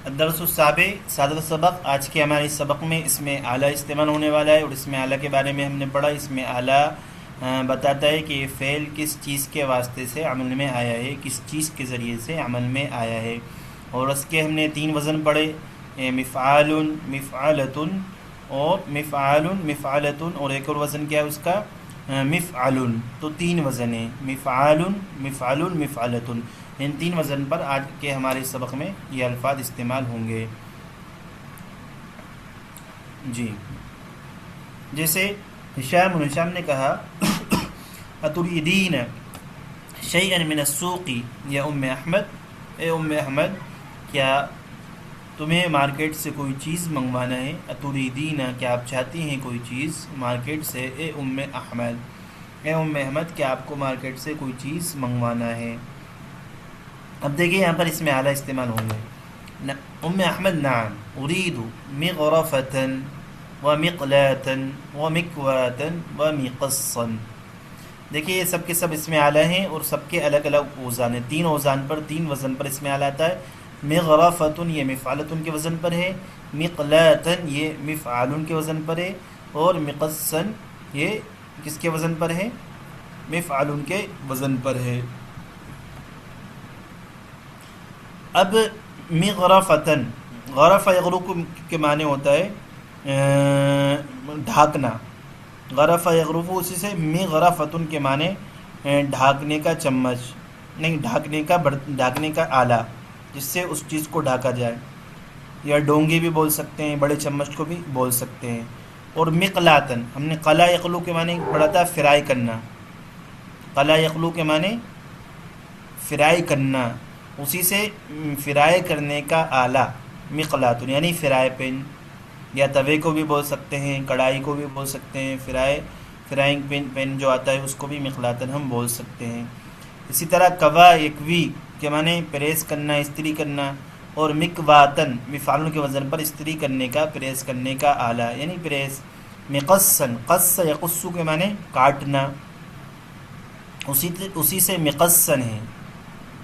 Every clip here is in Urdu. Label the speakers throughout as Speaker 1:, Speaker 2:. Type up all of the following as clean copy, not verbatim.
Speaker 1: الدرس السابع، سادہ سبق۔ آج کے ہمارے اس سبق میں اسم اعلیٰ استعمال ہونے والا ہے، اور اسم اعلیٰ کے بارے میں ہم نے پڑھا۔ اسم اعلیٰ بتاتا ہے کہ یہ فعل کس چیز کے واسطے سے عمل میں آیا ہے، کس چیز کے ذریعے سے عمل میں آیا ہے، اور اس کے ہم نے 3 وزن پڑھے، مفعال، مفعلۃ اور مفعال، مفعلۃ، اور ایک اور وزن کیا ہے اس کا، مفعل۔ تو 3 وزن ہیں، مفعال، مفعل، مفعلۃ۔ ان 3 وزن پر آج کے ہمارے سبق میں یہ الفاظ استعمال ہوں گے۔ جی، جیسے ہشام نے کہا اتریدین شیئا من السوق یا ام احمد، اے ام احمد کیا تمہیں مارکیٹ سے کوئی چیز منگوانا ہے؟ اتریدین کیا آپ چاہتی ہیں کوئی چیز مارکیٹ سے؟ اے ام احمد، اے ام احمد کیا آپ کو مارکیٹ سے کوئی چیز منگوانا ہے؟ اب دیکھیں یہاں پر اسم اعلیٰ استعمال ہوں گے۔ ام احمد نعم اريد مغرفة ومقلاة ومكواة ومقصا۔ دیکھیے یہ سب کے سب اسم اعلیٰ ہیں اور سب کے الگ الگ اوزان ہیں، 3 اوزان پر، 3 وزن پر اسم اعلیٰ آتا ہے۔ مغرفة یہ مفعلۃ کے وزن پر ہے، مقلاة یہ مفعال کے وزن پر ہے، اور مقصا یہ کس کے وزن پر ہے؟ مفعال کے وزن پر ہے۔ اب مغرفتن، غرف یغرف کے معنی ہوتا ہے ڈھانکنا، غرف یغرف اسی سے مغرفتن کے معنی ڈھانکنے کا چمچ، نہیں ڈھانکنے کا آلہ جس سے اس چیز کو ڈھانکا جائے، یا ڈونگی بھی بول سکتے ہیں، بڑے چمچ کو بھی بول سکتے ہیں۔ اور مقلاتن ہم نے قلا یقلو کے معنی پڑھا تھا فرائی کرنا، قلا یقلو کے معنی فرائی کرنا، اسی سے فرائی کرنے کا آلہ مقلاتن یعنی فرائی پین، یا توے کو بھی بول سکتے ہیں، کڑھائی کو بھی بول سکتے ہیں، فرائنگ پین جو آتا ہے اس کو بھی مقلاتن ہم بول سکتے ہیں۔ اسی طرح کوا یکوی کے معنی پریس کرنا، استری کرنا، اور مکواتن مفعول کے وزن پر استری کرنے کا، پریس کرنے کا آلہ یعنی پریس۔ مقصن، قص یقص کے معنی کاٹنا، اسی سے مقصن ہے،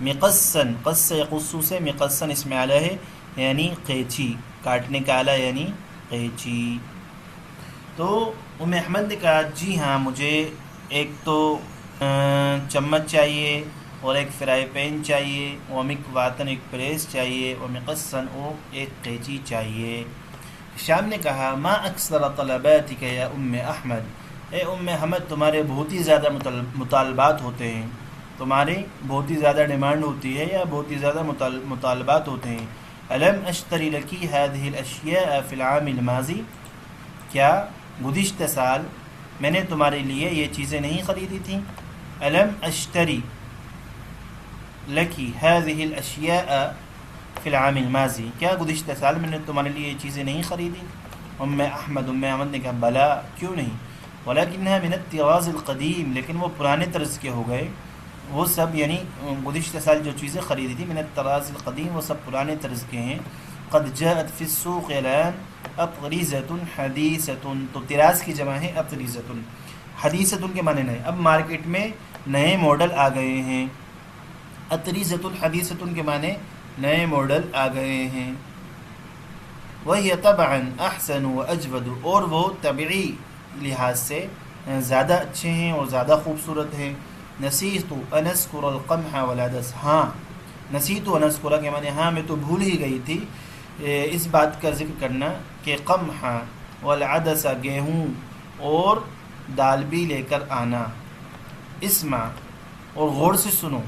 Speaker 1: مقصن، قص یقص سے مقصن اسم اعلیٰ ہے یعنی قینچی، کاٹنے کا آلہ یعنی قینچی۔ تو ام احمد نے کہا جی ہاں مجھے ایک تو چمچ چاہیے، اور ایک فرائی پین چاہیے، اور مکواتن ایک پریس چاہیے، اور مقصن اور ایک قینچی چاہیے۔ شام نے کہا ما اکثر طلباتک یا ام احمد، اے ام احمد تمہارے بہت ہی زیادہ مطالبات ہوتے ہیں، تمہاری بہت ہی زیادہ ڈیمانڈ ہوتی ہے یا بہت ہی زیادہ مطالبات ہوتے ہیں۔ الم اشتری لکی هذه الاشیاء فی العام الماضی، کیا گزشتہ سال میں نے تمہارے لیے یہ چیزیں نہیں خریدی تھیں؟ الم اشتری لکی هذه الاشیاء فی العام الماضی، کیا گزشتہ سال میں نے تمہارے لیے یہ چیزیں نہیں خریدی؟ ام احمد نے کہا بلا کیوں نہیں، ولکنها من الطراز القدیم، لیکن وہ پرانے طرز کے ہو گئے، وہ سب یعنی گزشتہ سال جو چیزیں خریدی تھی من الطراز القدیم وہ سب پرانے طرز کے ہیں۔ قد جاءت فی السوق الان اطریزۃ حدیثۃ، تو طراز کی جمع ہے اطریزۃ، حدیثۃ کے معنی نئے، اب مارکیٹ میں نئے ماڈل آ گئے ہیں، اطریزۃ حدیثۃ کے معنی نئے ماڈل آ گئے ہیں۔ وہی طبعا احسن واجود، اور وہ طبعی لحاظ سے زیادہ اچھے ہیں اور زیادہ خوبصورت ہیں۔ نسیت ان اذکر القمح والعدس، ہاں نسیت ان اذکر کے معنی ہاں میں تو بھول ہی گئی تھی اس بات کا ذکر کرنا کہ قمح والعدس گیہوں اور دال بھی لے کر آنا۔ اسمع اور غور سے سنو،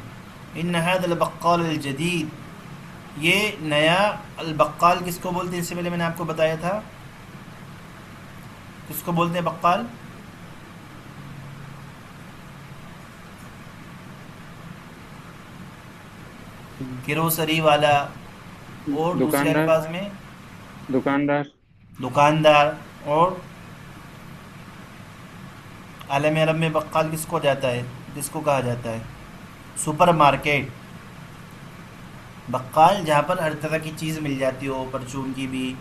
Speaker 1: ان هذا البقال الجدید، یہ نیا البقال کس کو بولتے ہیں؟ اس سے پہلے میں نے آپ کو بتایا تھا کس کو بولتے ہیں بقال؟ گروسری والا، اور دوسرے الفاظ میں دکاندار، اور عالم عرب میں بقال کس کو جاتا ہے، کس کو کہا جاتا ہے؟ سپر مارکیٹ، بقال جہاں پر ہر طرح کی چیز مل جاتی ہو، پرچون کی بھی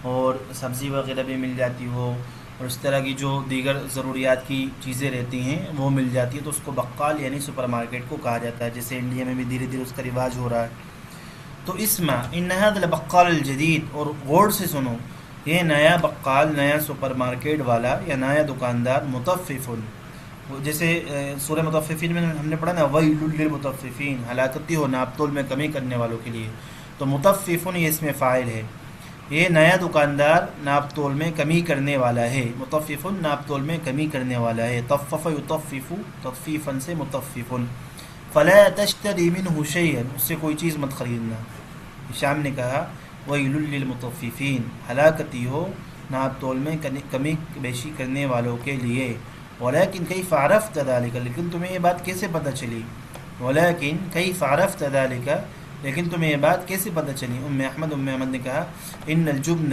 Speaker 1: اور سبزی وغیرہ بھی مل جاتی ہو، اور اس طرح کی جو دیگر ضروریات کی چیزیں رہتی ہیں وہ مل جاتی ہے، تو اس کو بقال یعنی سپر مارکیٹ کو کہا جاتا ہے، جیسے انڈیا میں بھی دھیرے دھیرے اس کا رواج ہو رہا ہے۔ تو اسمع ان هذا البقال الجدید، اور غور سے سنو، یہ نیا بقال، نیا سپر مارکیٹ والا یا نیا دکاندار، مطفف، جیسے سورہ مطففین میں ہم نے پڑھا نا، ویل للمطففین، ہلاکتی ہو ناپ تول میں کمی کرنے والوں کے لیے، تو مطفف یہ اس میں فاعل ہے، یہ نیا دکاندار ناپ تول میں کمی کرنے والا ہے، مطفف ناپ تول میں کمی کرنے والا ہے، طفف یطفف تطفیفا سے مطفف، فلا تشتری منہ شیئا، اس سے کوئی چیز مت خریدنا۔ ہشام نے کہا ویل للمطففین، ہلاکتی ہو ناپ تول میں کمی بیشی کرنے والوں کے لیے، ولیکن کیف عرفت ذلک، لیکن تمہیں یہ بات کیسے پتہ چلی، ولیکن کیف عرفت ذلک، لیکن تمہیں یہ بات کیسے پتہ چلی۔ ام احمد نے کہا ان الجبن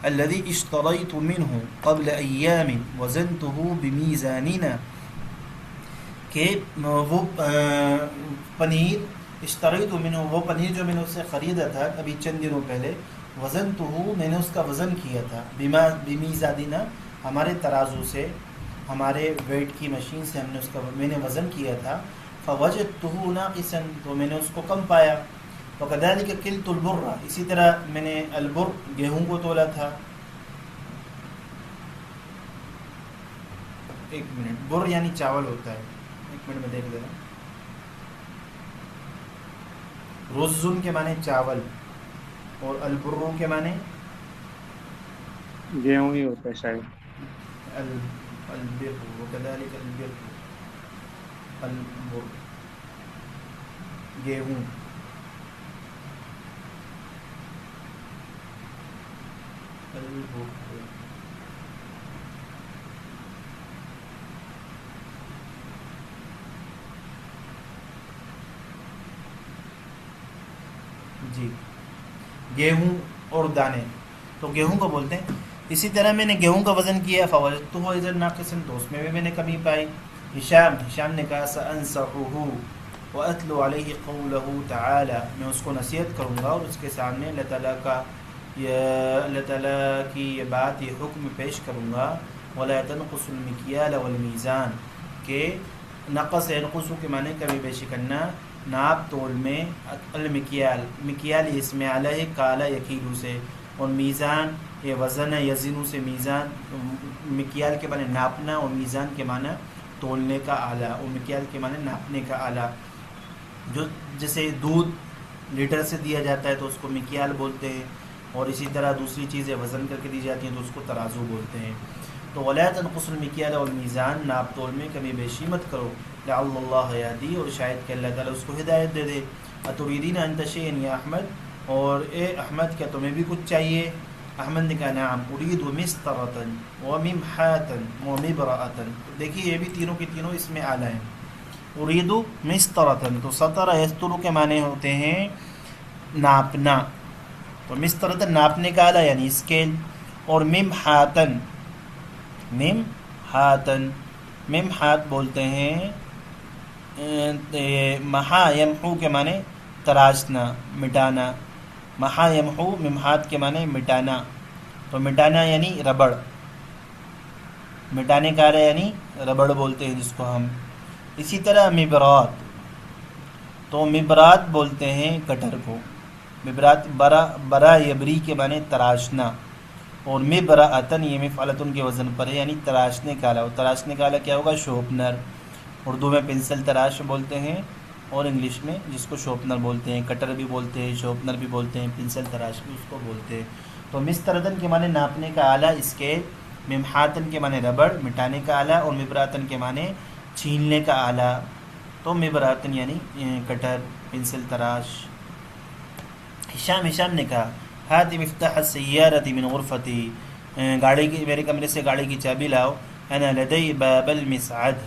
Speaker 1: الذي اشتريت منه قبل ایام وزنته بمیزاننا، کہ وہ پنیر اشتریت منه، وہ پنیر جو میں نے اس سے خریدا تھا ابھی چند دنوں پہلے، وزنته میں نے اس کا وزن کیا تھا، بمیزاننا ہمارے ترازو سے، ہمارے ویٹ کی مشین سے ہم نے اس کا میں نے وزن کیا تھا، فوجدته ناقصا، تو میں نے اس کو کم پایا، وكذلك كلت البر، اسی طرح میں نے البر گیہوں کو تولا تھا، ایک منٹ، بر یعنی چاول ہوتا ہے، ایک منٹ میں دیکھ لینا، رزن کے معنی چاول اور البر کے معنی
Speaker 2: گیہوں ہی ہوتا ہے شاید۔
Speaker 1: البر، وكذلك البر، البر گیہوں، جی گیہوں اور دانے، تو گیہوں کو بولتے ہیں۔ اسی طرح میں نے گیہوں کا وزن کیا، فوجدته اذا ناقصا، تو اس میں نے کمی پائی۔ ہشام نے کہا سانصحه واتلو علیہ قوله تعالی، میں اس کو نصیحت کروں گا اور اس کے سامنے اللہ تعالیٰ کا اللہ تعالیٰ کی یہ بات، یہ حکم پیش کروں گا، ولا تنقص المکیال والمیزان، کہ نقص ینقص کے معنی کمی بیشی کرنا ناپ تول میں، المکیال، مکیال یہ اسم اعلی ہے، کالا یکیلو سے، اور میزان یہ وزن ہے، یزینو سے میزان، مکیال کے معنی ناپنا اور میزان کے معنی تولنے کا آلہ، اور مکیال کے معنی ناپنے کا آلہ، جو جیسے دودھ لیٹر سے دیا جاتا ہے تو اس کو مکیال بولتے ہیں، اور اسی طرح دوسری چیزیں وزن کر کے دی جاتی ہیں تو اس کو ترازو بولتے ہیں۔ تو ولا تنقص المکیال والمیزان، ناپ تول میں کمی بیشی مت کرو، لعل اللہ یہدی، اور شاید کہ اللہ تعالیٰ اس کو ہدایت دے دے۔ اتریدین ان تشیئا یا احمد، اور اے احمد کیا تمہیں بھی کچھ چاہیے؟ احمد نے کہا نعم ارید مسطرۃ وممحاۃ ومبرأۃ، دیکھیے یہ بھی تینوں کے تینوں اس میں اعلیٰ ہیں۔ ارید مسطرۃ، تو سطر یستر کے معنی ہوتے ہیں ناپنا، تو مسطرۃ ناپنے کا آلہ یعنی اسکیل، اور ممحاتن، ممحات بولتے ہیں محا یمحو کے معنی تراشنا، مٹانا، محا یمحو ممحات کے معنی مٹانا، تو مٹانا یعنی ربڑ، مٹانے کا آلہ یعنی ربڑ بولتے ہیں جس کو ہم۔ اسی طرح مبرات، تو مبرات بولتے ہیں کٹر کو، مبرات برا یبری کے معنی تراشنا، اور مبرأتن یہ مفعلتن کے وزن پر ہے یعنی تراشنے کا آلہ، اور تراشنے کا آلہ کیا ہوگا؟ شوپنر، اردو میں پنسل تراش بولتے ہیں، اور انگلش میں جس کو شوپنر بولتے ہیں، کٹر بھی بولتے ہیں، شوپنر بھی بولتے ہیں، پنسل تراش بھی اس کو بولتے ہیں۔ تو مسطرتن کے معنی ناپنے کا آلہ اسکیل، ممحاتن کے معنی ربڑ مٹانے کا آلہ، اور مبراتن کے معنی چھیننے کا آلہ، تو مبراتن یعنی کٹر، پنسل تراش۔ ہشام نے کہا ہات مفتاح السیارۃ من غرفتی، گاڑی کی، میرے کمرے سے گاڑی کی چابی لاؤ، انا لدی باب المسعد،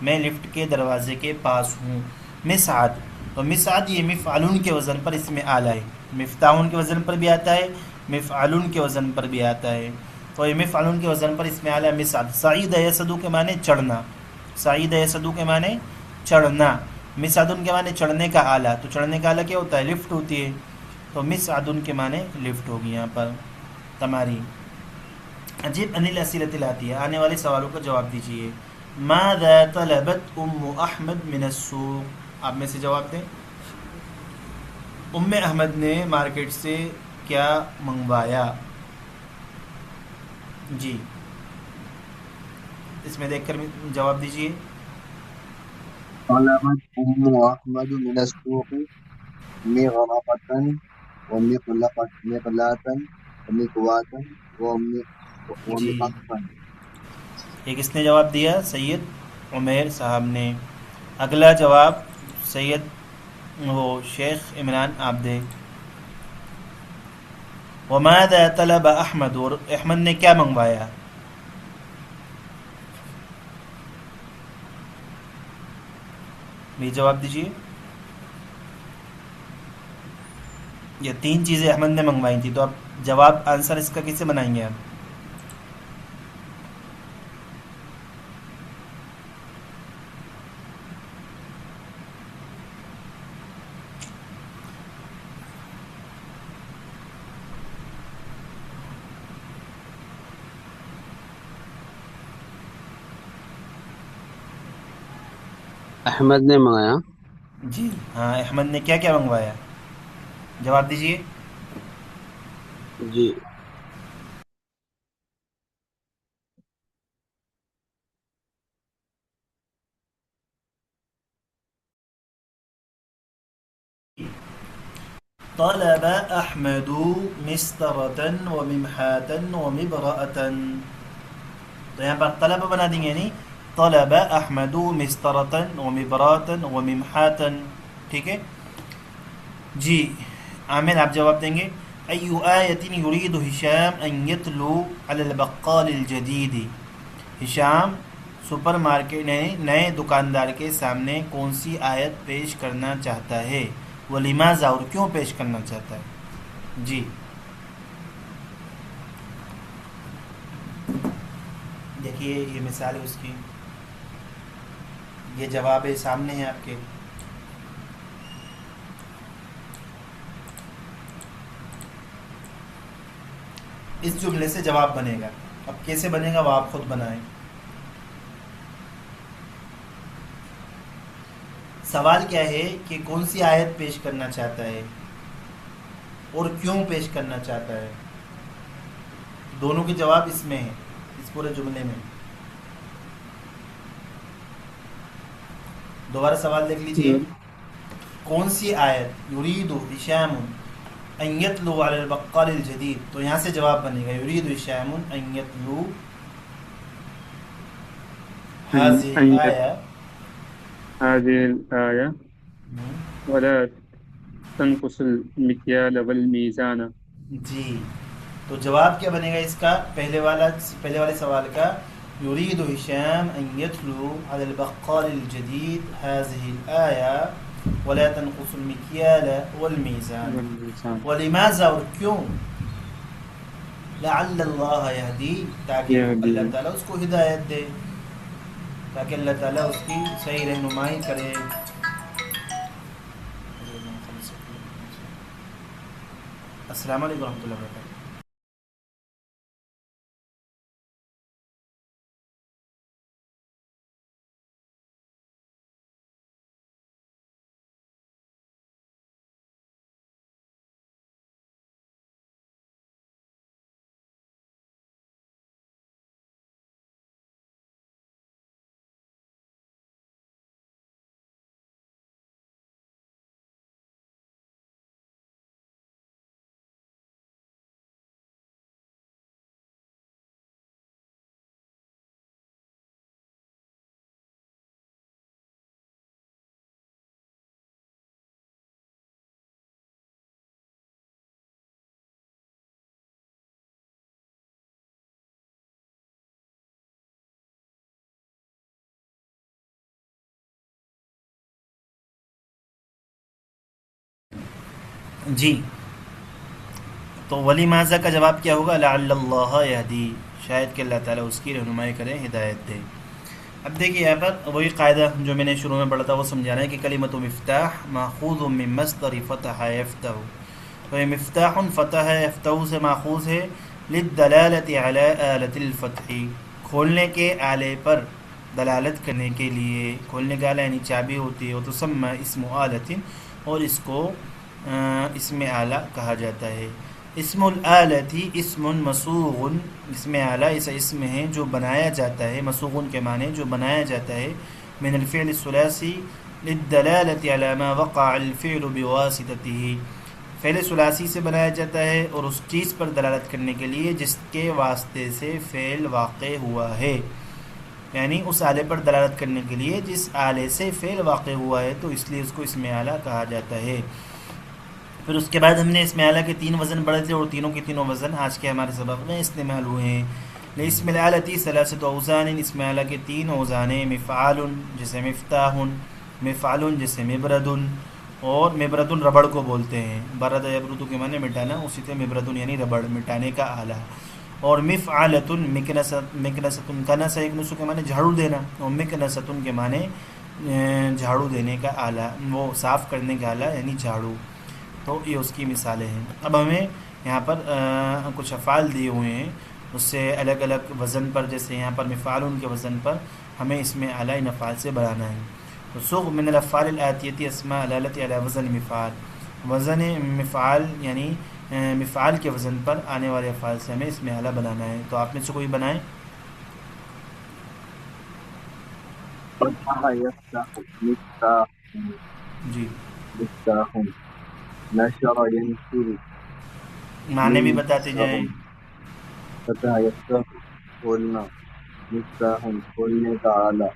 Speaker 1: میں لفٹ کے دروازے کے پاس ہوں۔ مسعد، تو مسعد یہ مفعلون کے وزن پر اس میں اعلیٰ ہے، مفتاحون کے وزن پر بھی آتا ہے، مفعلون کے وزن پر بھی آتا ہے، تو یہ مفعلون کے وزن پر اس میں اعلیٰ مسعد۔ سعید یسدو کے معنی چڑھنا، سعید یسدو کے معنی چڑھنا، مسعدن کے معنی چڑھنے کا آلہ، تو چڑھنے کا آلہ کیا ہوتا ہے؟ لفٹ ہوتی ہے، تو مسعدن کے معنی لفٹ ہوگی یہاں پر تمہاری۔ عجیب انل اسئلۃ الاتیہ، آنے والے سوالوں کا جواب دیجیے۔ ماذا طلبت ام احمد من السوق، آپ میں سے جواب دیں۔ ام احمد نے مارکیٹ سے کیا منگوایا؟ جی اس میں دیکھ کر جواب دیجیے.
Speaker 2: طلبت أم أحمد من السوق مغرفة مقلاة ومكواة
Speaker 1: جی
Speaker 2: ومقصا.
Speaker 1: یہ کس نے جواب دیا؟ سید عمیر صاحب نے. اگلا جواب سید وہ شیخ عمران آپ دے. وماذا طلب احمد، اور احمد نے کیا منگوایا؟ یہ جواب دیجیے. یہ تین چیزیں احمد نے منگوائی تھی، تو اب جواب آنسر اس کا کیسے بنائیں گے آپ؟
Speaker 3: احمد نے منگایا.
Speaker 1: جی ہاں، احمد نے کیا کیا منگوایا؟ جواب دیجیے.
Speaker 3: جی
Speaker 1: طلب احمد مسطرة وممحاة ومبرأة، تو یہاں پر طلب بنا دیں گے، نہیں طلب احمد مسطرة ومبرأة وممحاة. ٹھیک ہے جی. عامر آپ جواب دیں گے. ای آیت یرید ہشام ان یتلو علی البقال الجدید، ہشام سپر مارکیٹ نئے دکاندار کے سامنے کون سی آیت پیش کرنا چاہتا ہے؟ ولماذا، اور کیوں پیش کرنا چاہتا ہے؟ جی دیکھیے یہ مثال ہے اس کی، یہ جواب ہے سامنے ہے آپ کے. اس جملے سے جواب بنے گا. اب کیسے بنے گا وہ آپ خود بنائیں. سوال کیا ہے کہ کون سی آیت پیش کرنا چاہتا ہے اور کیوں پیش کرنا چاہتا ہے. دونوں کے جواب اس میں ہیں، اس پورے جملے میں. دوبارہ سوال دیکھ لیجئے. کون سی آیت یرید ہشام ان یتلو علی البقال الجدید، تو یہاں سے جواب بنے گا یرید ہشام ان یتلو هذه
Speaker 4: أن
Speaker 1: الآية.
Speaker 4: هذه الآية ولا تنقص المكيال والميزان.
Speaker 1: جی تو جواب کیا بنے گا اس کا؟ پہلے والے سوال کا یرید ہشام ان یتلو علی البقال الجدید هذه الآية ولا تنقص المكيال والميزان.
Speaker 4: والميزان
Speaker 1: ولماذا، اور کیوں؟ لعل اللہ یہدی، تاکہ
Speaker 4: يهدي.
Speaker 1: اللہ تعالیٰ اس کو ہدایت دے، تاکہ اللہ تعالیٰ اس کی صحیح رہنمائی کرے. السلام علیکم ورحمۃ اللہ وبرکاتہ. جی تو ولی ماذا کا جواب کیا ہوگا؟ لعل اللہ یہدی، شاید کہ اللہ تعالیٰ اس کی رہنمائی کرے، ہدایت دے. اب دیکھیے یہاں پر وہی قاعدہ جو میں نے شروع میں پڑھا تھا وہ سمجھانا ہے کہ کلمۃ مفتاح ماخوذ من مصدر فتح یفتح، تو یہ مفتاح فتح یفتح سے ماخوذ ہے للدلالۃ علی آلۃ الفتح، کھولنے کے آلے پر دلالت کرنے کے لیے. کھولنے کا آلہ یعنی چابی ہوتی ہے، وہ تسمى اسم آلۃ، اور اس کو اسم اعلیٰ کہا جاتا ہے. اسم الآلتی اسم مسوغ، اسم اعلیٰ ایسا اسم ہے جو بنایا جاتا ہے، مسوغ کے معنی جو بنایا جاتا ہے، من الفعل الثلاثی للدلالة على ما وقع الفعل بواسطته، فعل ثلاثی سے بنایا جاتا ہے اور اس چیز پر دلالت کرنے کے لیے جس کے واسطے سے فعل واقع ہوا ہے، یعنی اس آلے پر دلالت کرنے کے لیے جس آلے سے فعل واقع ہوا ہے، تو اس لیے اس کو اسم اعلیٰ کہا جاتا ہے. پھر اس کے بعد ہم نے اسم اعلیٰ کے 3 وزن پڑھے تھے، اور تینوں کے تینوں وزن آج کے ہمارے سبق میں استعمال ہوئے ہیں. اسم الاعلیٰ ثلاثۃ اوزان، اسم اعلیٰ کے 3 اوزان ہیں، مفعال جسے مفتاح، مفعل جسے مبرد، اور مبرد ربڑ کو بولتے ہیں، برد یبرد کے معنی مٹانا، اسی طرح مبرد یعنی ربڑ، مٹانے کا آلہ. اور مفعلۃ مکنست، کنس یکنس کے معنی جھاڑو دینا، اور مکنست کے معنی جھاڑو دینے کا آلہ، وہ صاف کرنے کا آلہ یعنی جھاڑو. تو یہ اس کی مثالیں ہیں. اب ہمیں یہاں پر کچھ افعال دیے ہوئے ہیں، اس سے الگ الگ وزن پر، جیسے یہاں پر مفعال کے وزن پر ہمیں اس میں اعلیٰ ان افعال سے بنانا ہے. تو صغ من الافعال الآتیتی اسماء الالت علی وزن مفعال، وزن مفعال یعنی مفعال کے وزن پر آنے والے افعال سے ہمیں اس میں اعلیٰ بنانا ہے. تو آپ میں سے کوئی بنائیں.
Speaker 2: فتح يفتح مفتاح
Speaker 1: جی
Speaker 2: مفتاح نشر ينشر
Speaker 1: معنی بھی بتاتے جائیں.
Speaker 2: فتح يفتح کھولنا، مفتاح کھولنے کا آلہ،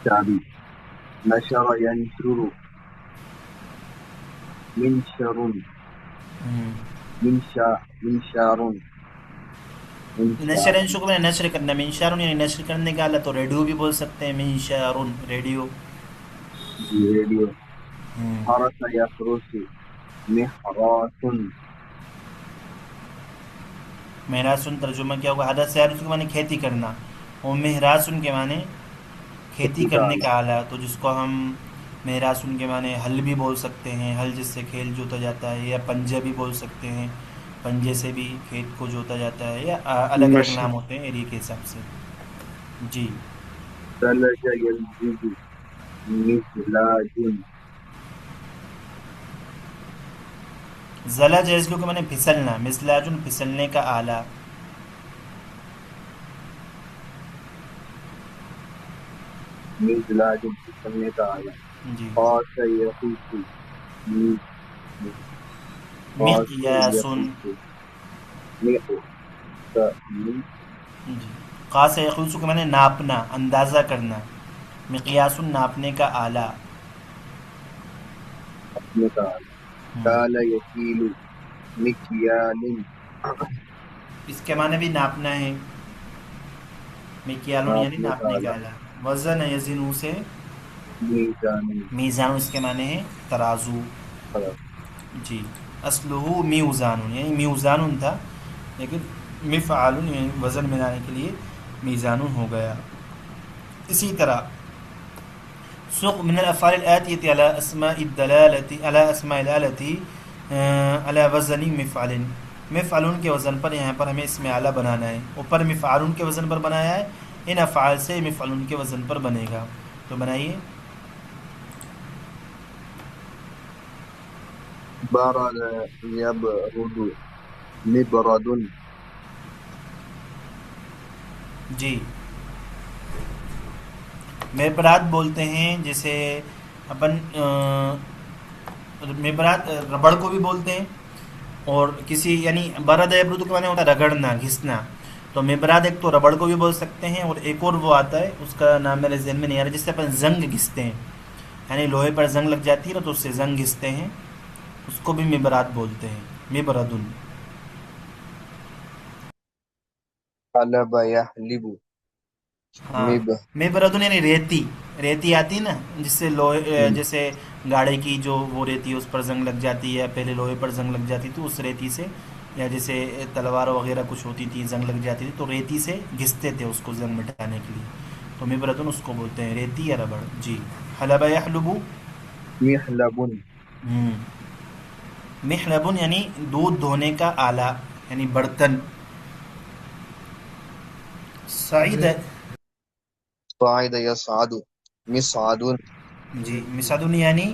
Speaker 2: چابی. نشر ينشر منشر منشار
Speaker 1: نشر انشر میں نشر کرنا، منشار یعنی نشر کرنے کا آلہ، تو ریڈیو بھی بول سکتے ہیں، منشار ریڈیو.
Speaker 2: ریڈیو. حرس يحرس محراس
Speaker 1: مہراسن ترجمہ کیا ہوگا؟ حدث یارس کے معنی کھیتی کرنا، اور مہراسن کے معنی کھیتی کرنے کا آلہ. تو جس کو ہم مہراسن کے معنی حل بھی بول سکتے ہیں، حل جس سے کھیل جوتا جاتا ہے، یا پنجہ بھی بول سکتے ہیں، پنجے سے بھی کھیت کو جوتا جاتا ہے، یا الگ الگ نام ہوتے ہیں ایریا کے حساب سے. جی
Speaker 2: ثلج يلجج مثلاج
Speaker 1: زلج ہے اس کو کہ میں نے پھسلنا، مثلاجن پھسلنے کا آلہ.
Speaker 2: مثلاج پھسلنے کا آلہ.
Speaker 1: جی
Speaker 2: خاص يخوص
Speaker 1: مقیاسن. جی قاس یقوس کے معنی ناپنا، اندازہ کرنا، مقیاسن ناپنے کا آلہ.
Speaker 2: اپنے کا آلہ. کال یکیل مکیال
Speaker 1: اس کے معنی بھی ناپنا ہے، مکیالن یعنی ناپنے کا آلہ. وزن یزن سے
Speaker 2: میزان
Speaker 1: میزان، اس کے معنی ہے ترازو. جی اصلہ میوزان یعنی میوزان تھا، لیکن مفعال یعنی وزن ملانے کے لیے میزان ہو گیا. اسی طرح سوق من الافعال الآتیۃ علی اسماء الدلالۃ علی اسماء الآلۃ علی وزن مفعل، مفعل کے وزن پر یہاں پر ہمیں اسم اعلیٰ بنانا ہے. اوپر مفعال کے وزن پر بنایا ہے، ان افعال سے مفعل کے وزن پر بنے گا. تو بنائیے.
Speaker 2: برد یبرد مبرد.
Speaker 1: جی مبرات بولتے ہیں، جیسے اپن مبرات ربڑ کو بھی بولتے ہیں، اور کسی یعنی برد یبرد کے معنی ہوتا ہے رگڑنا، گھسنا. تو مبرات ایک تو ربڑ کو بھی بول سکتے ہیں، اور ایک اور وہ آتا ہے، اس کا نام میرے ذہن میں نہیں آ رہا، جس سے اپن زنگ گھستے ہیں، یعنی لوہے پر زنگ لگ جاتی ہے نا تو اس سے زنگ گھستے ہیں، اس کو بھی مبرات بولتے ہیں. مبردن.
Speaker 2: حلب یحلب
Speaker 1: ہاں مبردن یعنی ریتی، ریتی آتی نا جس سے لوہے، جیسے گاڑی کی جو وہ ریتی ہے اس پر زنگ لگ جاتی ہے، پہلے لوہے پر زنگ لگ جاتی تھی، اس ریتی سے، یا جیسے تلوار وغیرہ کچھ ہوتی تھی زنگ لگ جاتی تھی تو ریتی سے گھستے تھے اس کو زنگ مٹانے کے لیے. تو مبردن اس کو بولتے ہیں ریتی یا ربڑ. جی حلب یحلب
Speaker 2: محلب
Speaker 1: محلبن یعنی دودھ دھونے کا آلہ یعنی برتن. سعید
Speaker 2: صعد یصعد مصعد
Speaker 1: جی مسعدن یعنی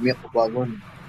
Speaker 2: مقبض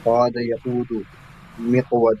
Speaker 2: قاد يقود مقود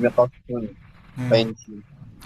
Speaker 2: مقص قينشي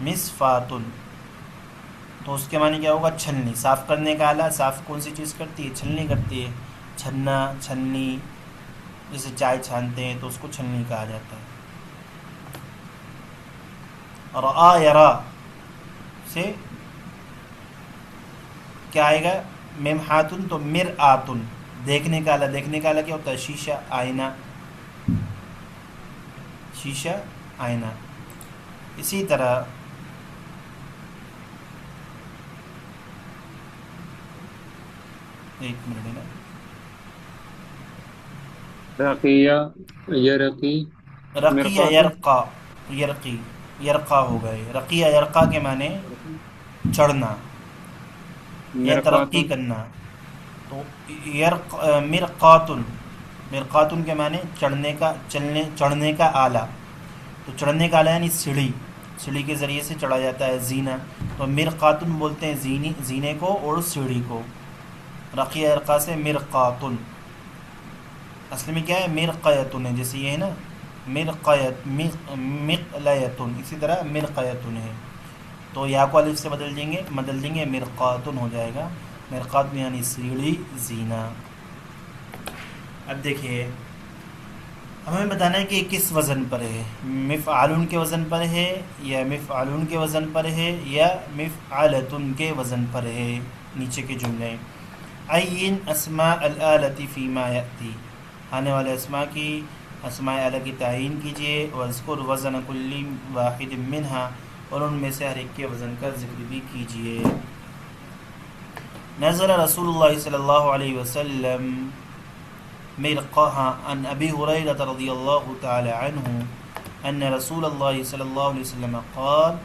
Speaker 1: مصفاتن، تو اس کے معنی کیا ہوگا؟ چھلنی، صاف کرنے کا آلہ. صاف کون سی چیز کرتی ہے؟ چھلنی کرتی ہے. چھلنا، چھلنی، جیسے چائے چھانتے ہیں تو اس کو چھلنی کہا جاتا ہے. رآ یرا سے کیا آئے گا؟ ممحاتن، تو مرآتن، دیکھنے کا آلہ. دیکھنے کا آلہ کیا ہوتا ہے؟ شیشہ، آئینہ. شیشہ، آئینہ. اسی طرح ایک منٹ نا،
Speaker 4: رقیہ یرقی
Speaker 1: رقیہ
Speaker 4: مرقات
Speaker 1: یرقا، یرقی، یرقا ہو گئے. رقیہ یرقا کے معنی چڑھنا یا
Speaker 4: مرقات
Speaker 1: ترقی کرنا. تو مرقاتن، مرقاتن کے معنی چڑھنے کا، چڑھنے کا آلہ. تو چڑھنے کا آلہ یعنی سیڑھی، سیڑھی کے ذریعے سے چڑھا جاتا ہے. زینہ، تو مرقاتن بولتے ہیں زینے کو اور سیڑھی کو. رقیہ ارقا سے مرقاتن. اصل میں کیا ہے؟ مرقیتن ہے، جیسے یہ ہے نا مرقیت، مقلیتن، اسی طرح مرقیتن ہے. تو یا کو الف سے بدل دیں گے مرقاتن ہو جائے گا. مرقاتن یعنی سیڑھی، زینہ. اب دیکھیے ہمیں بتانا ہے کہ کس وزن پر ہے. مفعالن کے وزن پر ہے، یا مفعالن کے وزن پر ہے، یا مفعالتن کے وزن پر ہے. نیچے کے جملے عین اسماء الآلۃ فیما یأتی، آنے والے اسماء کی، اسماء آلہ کی تعین کیجیے. واذکر وزن کل واحد منہا، اور ان میں سے ہر ایک کے وزن کا ذکر بھی کیجیے. نزل رسول اللہ صلی اللہ علیہ وسلم مرقاها عن ابی ہریرہ رضی اللہ تعالی عنہ ان رسول اللہ صلی اللہ علیہ وسلم قال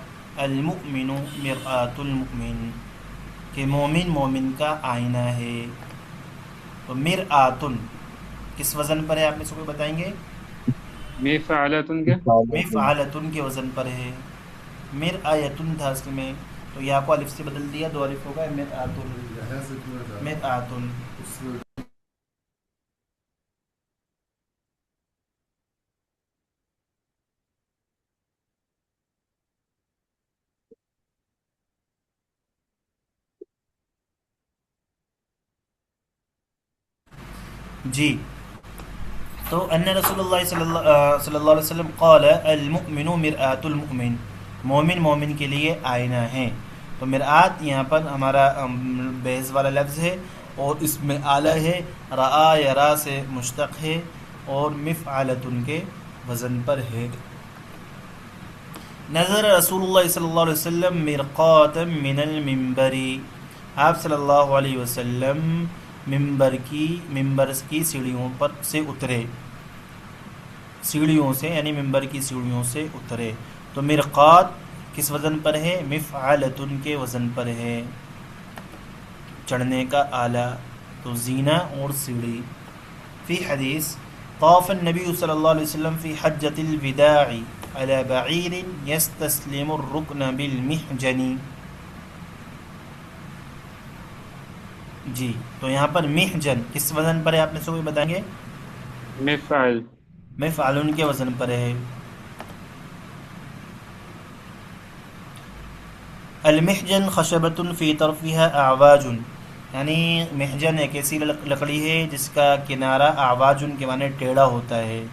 Speaker 1: المؤمن مرآۃ المؤمن، کہ مومن مومن کا آئینہ ہے. تو مرآتن کس وزن پر ہے؟ آپ میں سے کوئی بتائیں گے؟
Speaker 4: مفعلتن کے
Speaker 1: مفعلتن کے وزن پر ہے. مرآیتن تھا اصل میں، تو یا کو الف سے بدل دیا، دو الف ہوگا مرآتن. مرآتن. جی، تو ان رسول اللہ صلی اللہ علیہ وسلم قال المؤمن مرآۃ المؤمن، مومن مومن کے لیے آئینہ ہے. تو مرآت یہاں پر ہمارا بحث والا لفظ ہے، اور اس میں آلہ ہے، رآ یرا سے مشتق ہے، اور مفعلتن کے وزن پر ہے. نظر رسول اللہ صلی اللہ علیہ وسلم مرقاتا من المنبر، آپ صلی اللہ علیہ وسلم ممبر کی سیڑھیوں پر سے اترے، سیڑھیوں سے یعنی ممبر کی سیڑھیوں سے اترے. تو مرقات کس وزن پر ہے؟ مفعلتن کے وزن پر ہے، چڑھنے کا آلہ. تو زینہ اور سیڑھی. فی حدیث طاف النبی صلی اللہ علیہ وسلم فی حجۃ الوداع علی بعیر یستسلم الرکن بالمحجن. جی، تو یہاں پر محجن کس وزن پر ہے؟ آپ میں سے کوئی بتائیں گے؟
Speaker 4: مفعل
Speaker 1: مفعلن کے وزن پر ہے. المحجن خشبۃ فی طرفها اعواج، یعنی محجن ایک ایسی لکڑی ہے جس کا کنارہ اعواج کے معنی ٹیڑھا ہوتا ہے.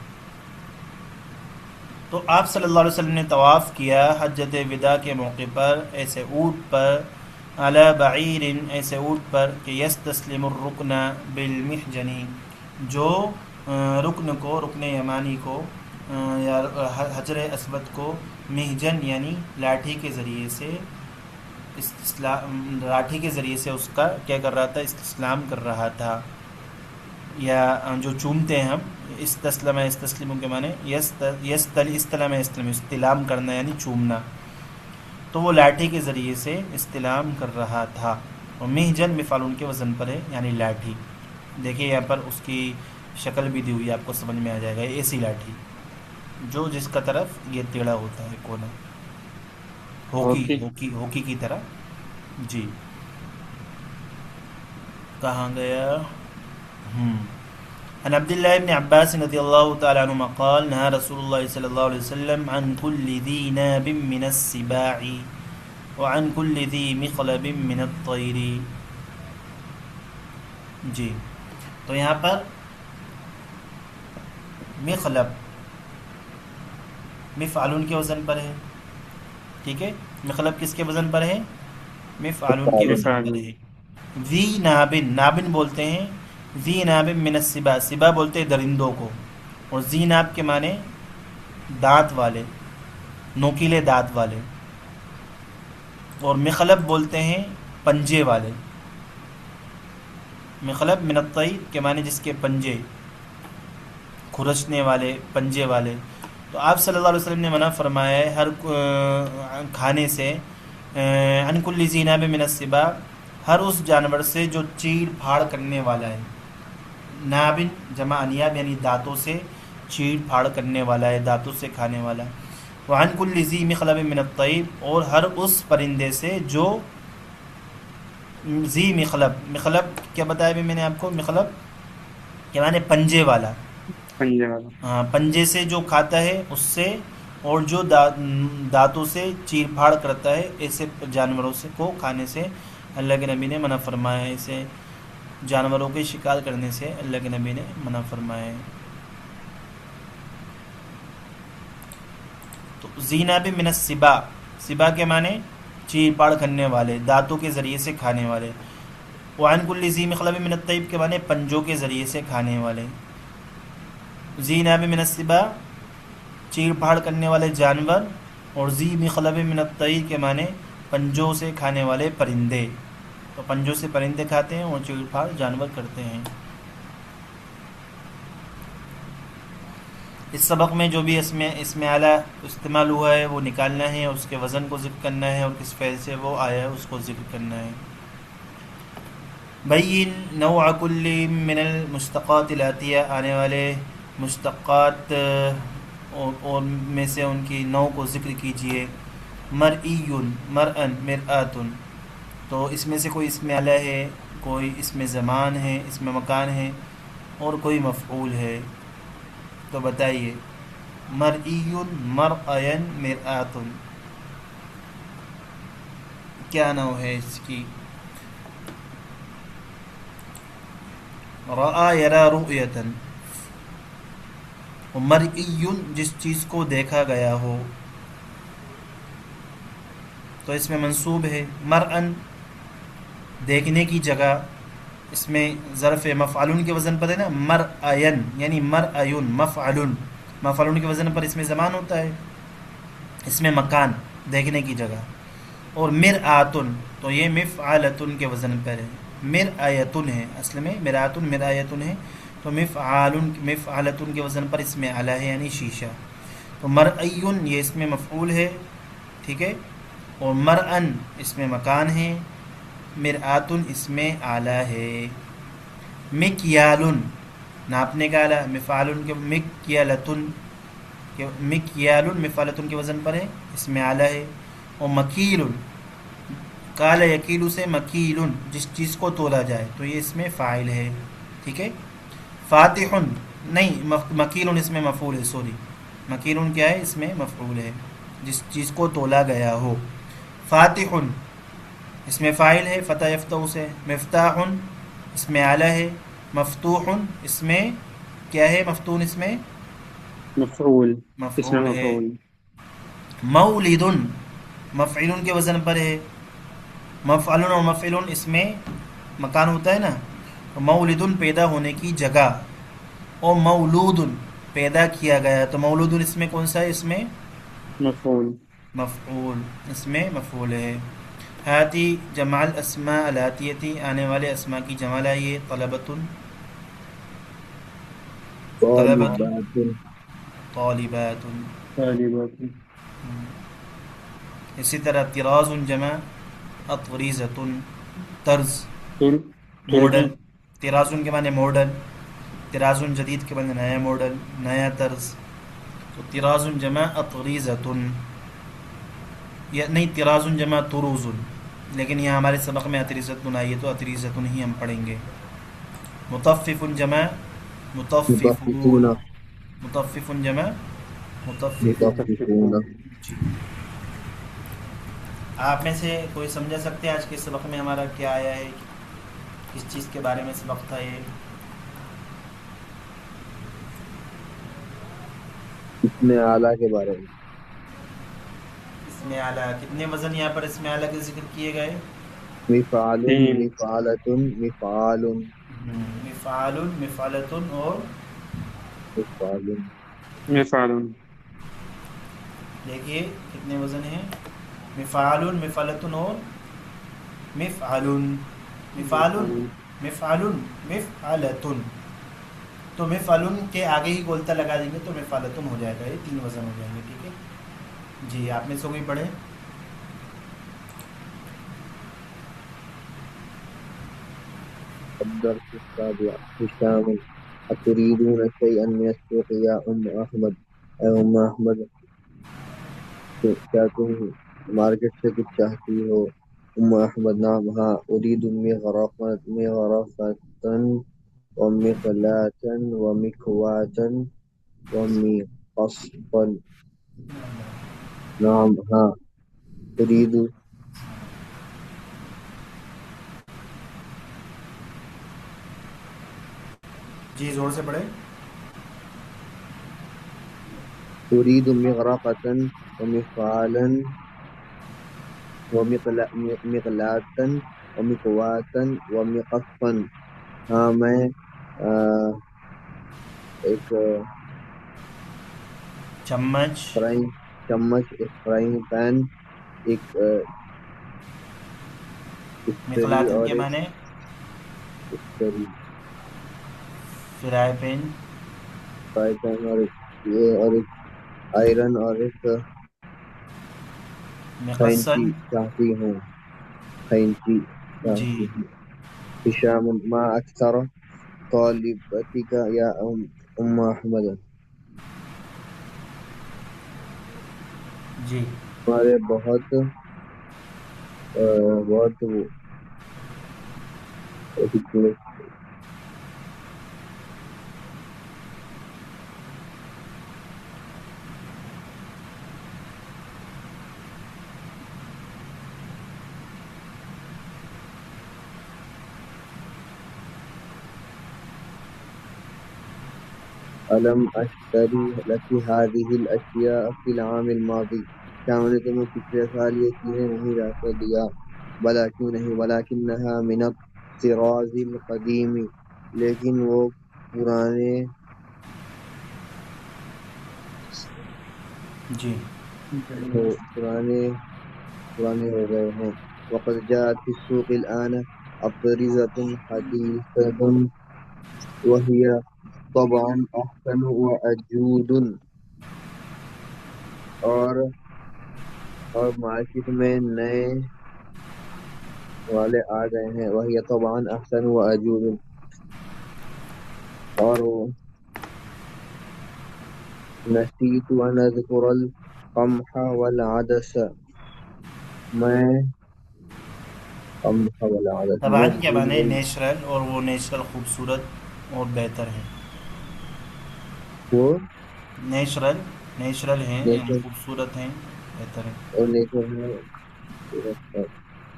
Speaker 1: تو آپ صلی اللہ علیہ وسلم نے طواف کیا حجۃ وداع کے موقع پر ایسے اونٹ پر، علی بعیر ایسے اونٹ پر، کہ یستسلم الرکن بالمحجن، جو رکن یمانی کو یا حجر اسود کو محجن یعنی لاٹھی کے ذریعے سے لاٹھی کے ذریعے سے اس کا کیا کر رہا تھا؟ استسلام کر رہا تھا، یا جو چومتے ہیں ہم، استسلم کے معنی استلم استلام کرنا یعنی چومنا. تو وہ لاٹھی کے ذریعے سے استلام کر رہا تھا. اور محجن مفعول کے وزن پر ہے یعنی لاٹھی. دیکھیے یہاں پر اس کی شکل بھی دی ہوئی ہے، آپ کو سمجھ میں آ جائے گا. ایسی لاٹھی جو جس کا طرف یہ ٹیڑھا ہوتا ہے، کونا، ہوکی کی طرح. جی، کہاں گیا؟ عن عبد الله بن عباس رضي الله تعالى عنهما قال نهى رسول الله صلى الله عليه وسلم عن كل ذي ناب من السباع وعن كل ذي مخلب من الطير. جی تو یہاں پر مخلب مفعلون کے وزن پر ہے. ٹھیک ہے, مخلب کس کے وزن پر ہے؟ مفعلون کے وزن پر ہے. ذی نابن, نابن بولتے ہیں ذی ناب من السباع, سبا بولتے ہیں درندوں کو, اور ذی ناب کے معنی دانت والے, نوکیلے دانت والے, اور مخلب بولتے ہیں پنجے والے. مخلب من الطیر کے معنی جس کے پنجے کھرچنے والے, پنجے والے. تو آپ صلی اللہ علیہ وسلم نے منع فرمایا ہے ہر کھانے سے, عن کل ذی ناب من السباع, ہر اس جانور سے جو چیڑ پھاڑ کرنے والا ہے. نابن جمع انیاب یعنی دانتوں سے چیڑ پھاڑ کرنے والا ہے, دانتوں سے کھانے والا. وعن کل ذی مخلب من الطیر, اور ہر اس پرندے سے جو ذی مخلب, مخلب کیا بتایا بھی میں نے آپ کو, مخلب کے معنی پنجے والا,
Speaker 4: پنجے والا.
Speaker 1: ہاں پنجے سے جو کھاتا ہے اس سے, اور جو دانتوں سے چیر پھاڑ کرتا ہے, ایسے جانوروں سے کو کھانے سے اللہ کے نبی نے منع فرمایا ہے. اسے جانوروں کے شکار کرنے سے اللہ کے نبی نے منع فرمایا ہے. تو ذی ناب من السباع, سبا کے معنی چیر پاڑ کرنے والے, دانتوں کے ذریعے سے کھانے والے. وعن کل ذی مخلب من الطیر کے معنی پنجوں کے ذریعے سے کھانے والے. ذی ناب من السباع چیر پھاڑ کرنے والے جانور, اور ذی مخلب من الطیر کے معنی پنجوں سے کھانے والے پرندے. تو پنجوں سے پرندے کھاتے ہیں اور چیر پھاڑ جانور کرتے ہیں. اس سبق میں جو بھی اسم اعلیٰ استعمال ہوا ہے وہ نکالنا ہے, اور اس کے وزن کو ذکر کرنا ہے, اور کس فعل سے وہ آیا ہے اس کو ذکر کرنا ہے. بین نوع کل من المشتقات الاتیہ, آنے والے مشتقات اور میں سے ان کی نوع کو ذکر کیجیے. مرئیٌ, مرئن, مرآتٌ, تو اس میں سے کوئی اسم اعلیٰ ہے, کوئی اسم زمان ہے, اسم مکان ہے, اور کوئی مفعول ہے. تو بتائیے مرئیٌ, مرئین, مرآتٌ, کیا نوع ہے اس کی؟ رآ یرا رؤیتاً, مرئیٌ جس چیز کو دیکھا گیا ہو, تو اس میں منصوب ہے. مرئن دیکھنے کی جگہ, اس میں ظرف مفعلون کے وزن پر ہے نا, مرئین یعنی مرئیون, مفعلون, مفعلون کے وزن پر اس میں زمان ہوتا ہے. اس میں مکان دیکھنے کی جگہ. اور مرآتن, تو یہ مفعلتن کے وزن پر ہے, مرآیتن ہے اصل میں, مرآتن مرآیتن ہے, تو مفعلتن کے وزن پر اس میں اعلیٰ ہے یعنی شیشہ. تو مرئیون یہ اس میں مفعول ہے, ٹھیک ہے, اور مرئن اس میں مکان ہے, مرآتن اس میں اعلیٰ ہے. مکیالن ناپنے کا اعلیٰ, مفعلن کے مکیالتن, مکیالن مفعلتن کے وزن پر ہے, اس میں اعلیٰ ہے. اور مکیلن, کال یکیلو سے مکیلن جس چیز کو تولا جائے, تو یہ اس میں فاعل ہے, ٹھیک ہے. فاتحن نہیں, مکیلن اس میں مفعول ہے, سوری, مکیلن کیا ہے, اس میں مفعول ہے جس چیز کو تولا گیا ہو. فاتحن اس میں فاعل ہے, فتح یفتح سے. مفتاحن اس میں اعلیٰ ہے. مفتوحن اس میں کیا ہے, مفتون اس میں
Speaker 4: مفعول, اس میں
Speaker 1: مفعول ہے.
Speaker 4: مفعول.
Speaker 1: مولدن مفعلن کے وزن پر ہے. مفعلن اور مفعلن اس میں مکان ہوتا ہے نا, تو مولدن پیدا ہونے کی جگہ, اور مولودن پیدا کیا گیا, تو مولودن اس میں کون سا ہے, اس میں
Speaker 4: مفعول.
Speaker 1: مفعول, اس میں مفعول ہے. ہاتی جمع الاسماء الاتیتی, آنے والے اسماء کی جمع لائیے. طلبتن, طلبتن, طالباتن.
Speaker 4: طالبات.
Speaker 1: اسی طرح طراز جمع اطریزتن, طرز
Speaker 4: تر-
Speaker 1: ماڈل, طرازن کے معنی ماڈل, طرازن جدید کے معنی نیا ماڈل, نیا طرز. تو طرازن جمع اطریزتن, یا نہیں طرازن جمع طروزن, لیکن یہاں ہمارے سبق میں اطریزتن آئی ہے تو اطریزتن ہی ہم پڑھیں گے. مطفف جمع مطففون،
Speaker 2: مطففون
Speaker 1: مطففن جمع مطففون.
Speaker 2: مطففون.
Speaker 1: جی. آپ میں سے کوئی سمجھا سکتے ہیں آج کے سبق میں ہمارا کیا آیا ہے، کس چیز کے بارے میں سبق تھا یہ؟
Speaker 2: اس میں اعلیٰ کے بارے میں.
Speaker 1: اس میں اعلیٰ کتنے وزن یہاں پر اس میں اعلیٰ کے ذکر کیے گئے؟
Speaker 2: مفعل،
Speaker 4: 3.
Speaker 2: مفعلۃ، مفعال،
Speaker 1: مفعال، مفعلۃ اور
Speaker 2: مفعل.
Speaker 4: مفعل.
Speaker 1: دیکھیے کتنے وزن ہیں، مفعال، مفعلۃ اور مفعل. مفعال،
Speaker 4: مفعل.
Speaker 1: مفعل، مفعلۃ. تو مفعل کے آگے ہی گولتا لگا دیں گے تو مفعلۃ ہو جائے گا، یہ 3 وزن ہو جائیں گے. ٹھیک ہے جی. آپ میں سے کوئی پڑھے؟
Speaker 2: الدرس السابع. هشام: أتريدون شيئا من السوق يا أم أحمد؟ اے ام احمد، کیا تم مارکیٹ سے کچھ چاہتی ہو؟ ام احمد: نعم، ہاں. أريد مغرفة ومقلاة ومكواة ومقصفا. نعم، ہاں. أريد
Speaker 1: جی زور سے پڑھے.
Speaker 2: أريد مغرفة ومفعالا ومقلاة ومكواة ومقصفا. ہاں میں ایک
Speaker 1: چمچ،
Speaker 2: چمچ، ایک فرائنگ پین، ایک استری
Speaker 1: مقلاۃ
Speaker 2: اور
Speaker 1: کے
Speaker 2: ایک
Speaker 1: معنی
Speaker 2: استری،
Speaker 1: فرائی پین،
Speaker 2: فرائی پین اور ایک آئرن اور ایک خینچی
Speaker 1: مقصن.
Speaker 2: چاہتی ہوں. خینچی
Speaker 1: جی.
Speaker 2: چاہتی ہوں. ہشام: ما اکثر طالبتك یا ام احمد؟
Speaker 1: جی.
Speaker 2: ہمارے بہت ألم أشتري لك هذه الأشياء في العام الماضي؟ کیا میں نے تمہیں پچھلے سال یہ چیزیں نہیں لا کر دیا؟ بلا، کیوں نہیں. ولكنها من الطراز القديم، لیکن وہ پرانے
Speaker 1: جی.
Speaker 2: ہو گئے ہیں. وقد جاءت في السوق الآن أطرزة حديثة وهي طبعا أحسن وأجود. اور مارکیٹ میں نئے والے آ گئے ہیں. وهي طبعا أحسن وأجود. اور نسيت أن أذكر القمح والعدس. میں قمح والعدس
Speaker 1: طبعا
Speaker 2: میں
Speaker 1: کیا
Speaker 2: بھول
Speaker 1: معنی
Speaker 2: گئی.
Speaker 1: نیچرل، اور وہ نیچرل خوبصورت اور بہتر ہے.
Speaker 2: وہ
Speaker 1: نیچرل، نیچرل ہیں یعنی
Speaker 2: نیچر
Speaker 1: خوبصورت ہیں، بہتر ہے.
Speaker 2: اور نیچر میں.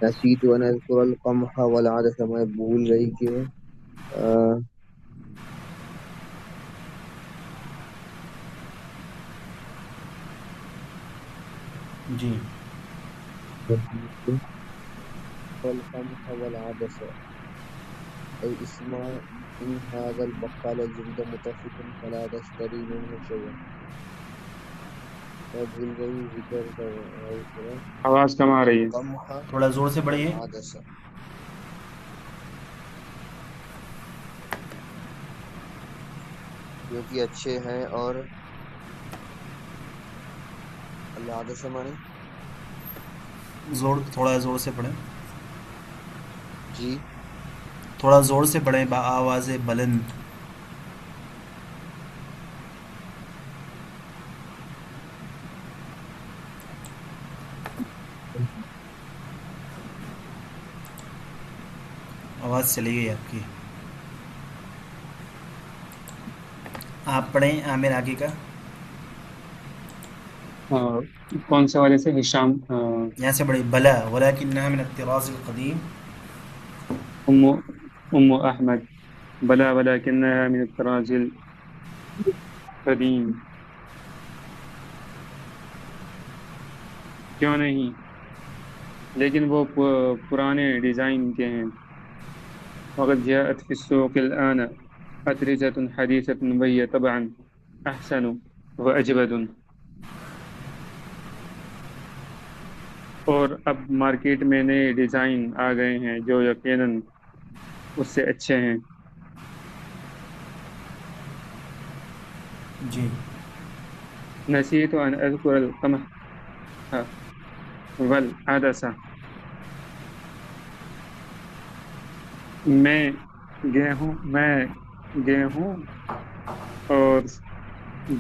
Speaker 2: نسيت أن أذكر القمح والعدس. میں بھول گئی کہ
Speaker 1: جی.
Speaker 2: والقمح والعدس. أي اسمع إن هذا البقال الجديد متفق فلا تشتري منه شيئا. میں بھول گئی ذکر کا
Speaker 4: آواز کم آ رہی ہے.
Speaker 2: قمح
Speaker 1: تھوڑا زور سے پڑھیے.
Speaker 2: والعدس، جو کہ اچھے ہیں. اور العدس مانے
Speaker 1: تھوڑا زور سے پڑھیں.
Speaker 2: جی.
Speaker 1: تھوڑا زور سے پڑھیں با آواز بلند. آواز چلی گئی آپ کی. آپ پڑھیں عامر آگے کا.
Speaker 4: کون سے والے سے؟ ہشام.
Speaker 1: یہاں سے بڑی بلا ولكنها من الطراز القديم.
Speaker 4: ام ام احمد بلا ولكنها من الطراز القدیم. کیوں نہیں، لیکن وہ پرانے ڈیزائن کے ہیں. وقد جاءت في السوق الآن أترجة حديثة وهي طبعا أحسن وأجود. اور اب مارکیٹ میں نئے ڈیزائن آ گئے ہیں جو یقیناً اس سے اچھے ہیں.
Speaker 1: جی.
Speaker 4: نسیت ان اذکر القمح والعدسہ. میں گیہوں اور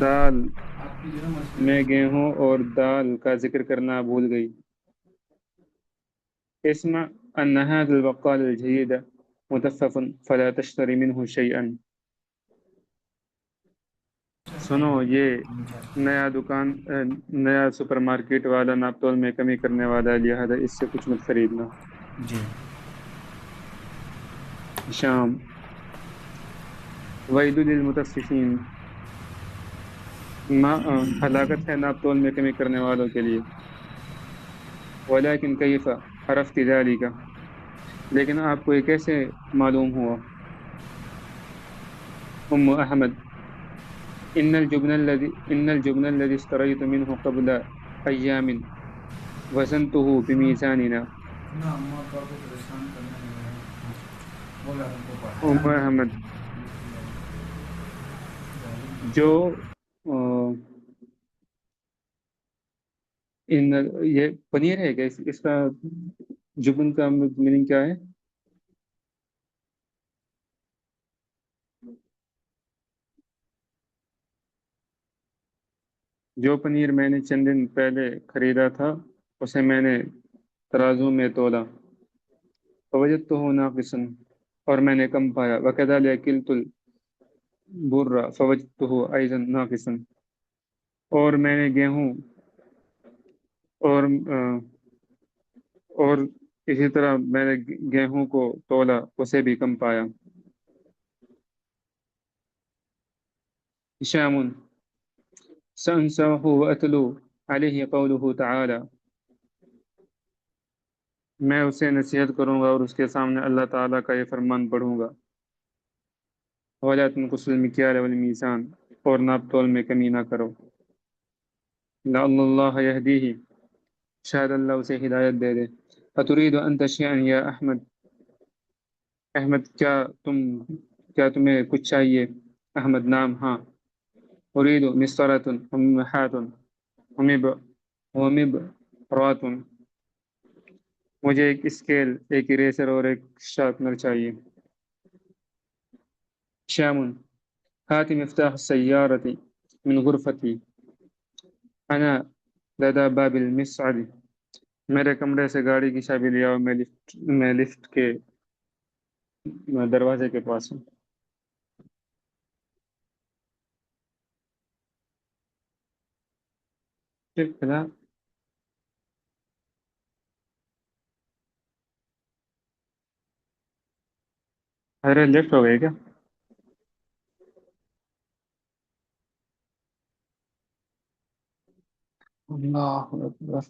Speaker 4: دال میں گیہوں اور دال کا ذکر کرنا بھول گئی. اسمع ان هذا البقال الجيد متفف فلا تشتري منه شيئا. سنو، یہ نیا سپر مارکیٹ والا ناپ تول میں کمی کرنے والا ہے، لہذا اس سے کچھ مت خریدنا.
Speaker 1: جی.
Speaker 4: شام. ویل للمطففین، ہلاکت ہے ناپ تول میں کمی کرنے والوں کے لیے. ولیکن کیف عرفت ذلك، لیکن آپ کو یہ کیسے معلوم ہوا؟ ام احمد ان الجبن الذي اشتريت منه قبل ايام وزنته بميزاننا. ام احمد، جو یہ پنیر ہے کیا؟ اس کا جبن کا میننگ کیا ہے؟ جو پنیر میں نے چند دن پہلے خریدا تھا اسے میں نے ترازو میں تولا. فوجدته ناقصا، اور میں نے کم پایا. وكذلك كلت البر فوجدته ايضا ناقصا، اور میں نے گیہوں اور اسی طرح میں نے گیہوں کو تولا، اسے بھی کم پایا. هشام سأنساه وأتلو عليه قوله تعالى، میں اسے نصیحت کروں گا اور اس کے سامنے اللہ تعالیٰ کا یہ فرمان پڑھوں گا. ولا تنقصوا المكيال والميزان، اور ناپ تول میں کمی نہ کرو. لعل اللہ يهديه، شاید اللہ اسے ہدایت دے دے. اتريد ان تشيئا یا احمد، احمد کیا تمہیں کچھ چاہیے؟ احمد نعم ہاں. اريد مسطرة وممحات ومبرات، مجھے ایک اسکیل، ایک اریزر اور ایک شارپنر چاہیے. شام هات مفتاح السيارة من غرفتي أنا لدى باب المصعد، میرے کمرے سے گاڑی کی چابی لے آؤ، میں لفٹ کے دروازے کے پاس ہوں. ارے لیفٹ ہو گئے کیا؟ اللہ اکبر.